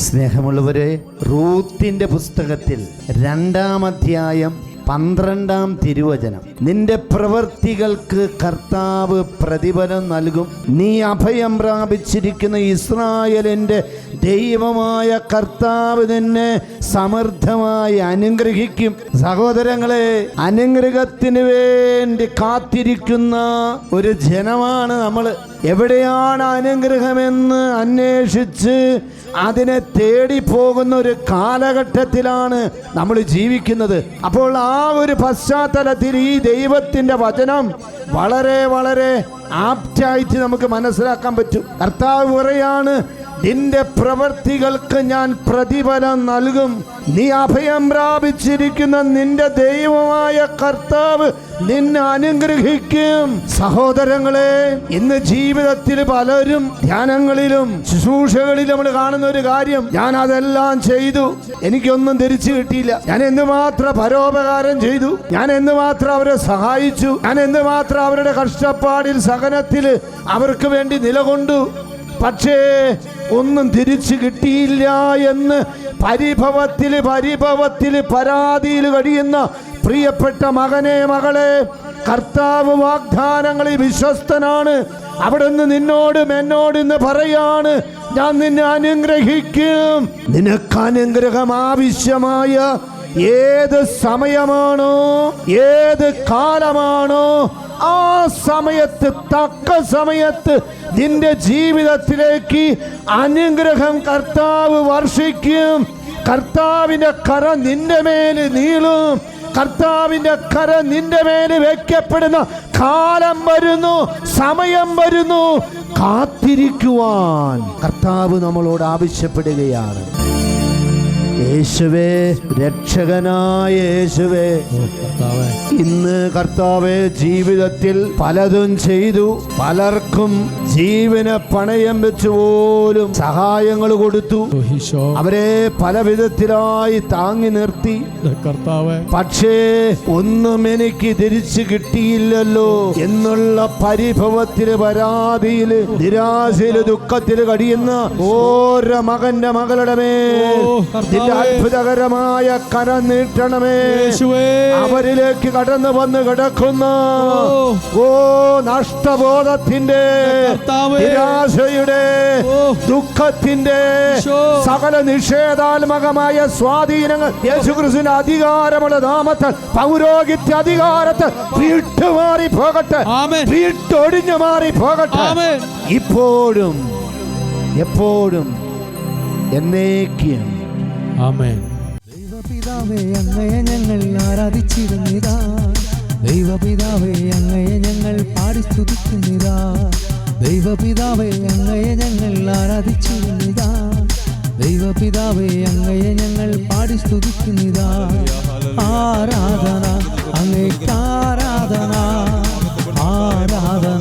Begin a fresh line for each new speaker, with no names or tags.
സ്നേഹമുള്ളവരെ, റൂത്തിന്റെ പുസ്തകത്തിൽ 2-ാം അധ്യായം 12-ാം തിരുവചനം, നിന്റെ പ്രവൃത്തികൾക്ക് കർത്താവ് പ്രതിഫലം നൽകും. നീ അഭയം പ്രാപിച്ചിരിക്കുന്ന ഇസ്രായേലിന്റെ ദൈവമായ കർത്താവ് നിന്നെ സമൃദ്ധമായി അനുഗ്രഹിക്കും. സഹോദരങ്ങളെ, അനുഗ്രഹത്തിന് വേണ്ടി കാത്തിരിക്കുന്ന ഒരു ജനമാണ് നമ്മൾ. എവിടെയാണ് അനുഗ്രഹമെന്ന് അന്വേഷിച്ച് അതിനെ തേടി പോകുന്ന ഒരു കാലഘട്ടത്തിലാണ് നമ്മൾ ജീവിക്കുന്നത്. അപ്പോൾ ആ ഒരു പശ്ചാത്തലത്തിൽ ഈ ദൈവത്തിൻ്റെ വചനം വളരെ വളരെ ആപ്റ്റായിട്ട് നമുക്ക് മനസ്സിലാക്കാൻ പറ്റും. കർത്താവ് പറയാണ്, നിന്റെ പ്രവൃത്തികൾക്ക് ഞാൻ പ്രതിഫലം നൽകും. നീ അഭയം പ്രാപിച്ചിരിക്കുന്ന നിന്റെ ദൈവമായ കർത്താവ് നിന്നെ അനുഗ്രഹിക്കും. സഹോദരങ്ങളെ, ഇന്ന് ജീവിതത്തിൽ പലരും ധ്യാനങ്ങളിലും ശുശ്രൂഷകളിലും നമ്മൾ കാണുന്ന ഒരു കാര്യം, ഞാൻ അതെല്ലാം ചെയ്തു, എനിക്കൊന്നും തിരിച്ചു കിട്ടിയില്ല, ഞാൻ എന്തുമാത്രം പരോപകാരം ചെയ്തു, ഞാൻ എന്തുമാത്രം അവരെ സഹായിച്ചു, ഞാൻ എന്തുമാത്രം അവരുടെ കഷ്ടപ്പാടിൽ സഹനത്തിൽ അവർക്ക് വേണ്ടി നിലകൊണ്ടു, പക്ഷേ ഒന്നും തിരിച്ചു കിട്ടിയില്ല എന്ന് പരിഭവത്തിൽ പരാതിയിൽ കഴിയുന്ന പ്രിയപ്പെട്ട മകനെ, മകളെ, കർത്താവ് വാഗ്ദാനങ്ങളിൽ വിശ്വസ്തനാണ്. അവിടുന്ന് നിന്നോടും എന്നോട് ഇന്ന് പറയാണ്, ഞാൻ നിന്നെ അനുഗ്രഹിക്കും. നിനക്ക് അനുഗ്രഹം ആവശ്യമായ ഏത് സമയമാണോ, ഏത് കാലമാണോ, ആ സമയത്ത്, തക്ക സമയത്ത് നിന്റെ ജീവിതത്തിലേക്ക് അനുഗ്രഹം കർത്താവ് വർഷിക്കും. കർത്താവിൻ്റെ കര നിന്റെ മേൽ നീളും. കർത്താവിൻ്റെ കര നിന്റെ മേൽ വയ്ക്കപ്പെടുന്ന കാലം വരുന്നു, സമയം വരുന്നു. കാത്തിരിക്കുവാൻ കർത്താവ് നമ്മളോട് ആവശ്യപ്പെടുകയാണ്. യേശുവേ, രക്ഷകനായ യേശുവേ, ഇന്ന് കർത്താവേ, ജീവിതത്തിൽ പലതും ചെയ്തു, പലർക്കും ജീവന് പണയം വെച്ച് പോലും സഹായങ്ങൾ കൊടുത്തു, അവരെ പല വിധത്തിലായി താങ്ങി നിർത്തി. പക്ഷേ ഒന്നും എനിക്ക് തിരിച്ചു കിട്ടിയില്ലല്ലോ എന്നുള്ള പരിഭവത്തില്, പരാതിയില്, നിരാശയില്, ദുഃഖത്തില് കഴിയുന്ന ഓരോ മകന്റെ മകളുടെ മേൽ അത്ഭുതകരമായ കരം നീട്ടണമേ. അവരിലേക്ക് കടന്നു വന്ന് കിടക്കുന്ന നഷ്ടബോധത്തിന്റെ, നിരാശയുടെ, ദുഃഖത്തിന്റെ സകല നിഷേധാത്മകമായ സ്വാധീനങ്ങൾ യേശുക്രിസ്തുവിന്റെ അധികാരമുള്ള നാമത്തിൽ, പൗരോഹിത്യ അധികാരത്തിൽ വിട്ടുമാറി പോകട്ടെ, വിട്ടൊടിഞ്ഞു മാറി പോകട്ടെ, ഇപ്പോഴും എപ്പോഴും എന്നേക്കും.
ആമേൻ.
ദൈവപിതാവേ, അങ്ങയെ ഞങ്ങൾ ആരാധിച്ചിരുന്നിതാ. ദൈവപിതാവേ, അങ്ങയെ ഞങ്ങൾ പാടി സ്തുതിക്കുന്നിതാ. ദൈവപിതാവേ, അങ്ങയെ ഞങ്ങൾ ആരാധിച്ചിരുന്നിതാ. ദൈവപിതാവേ, അങ്ങയെ ഞങ്ങൾ പാടി സ്തുതിക്കുന്നിതാ. ആരാധന അങ്ങേക്ക്, ആരാധന, ആരാധന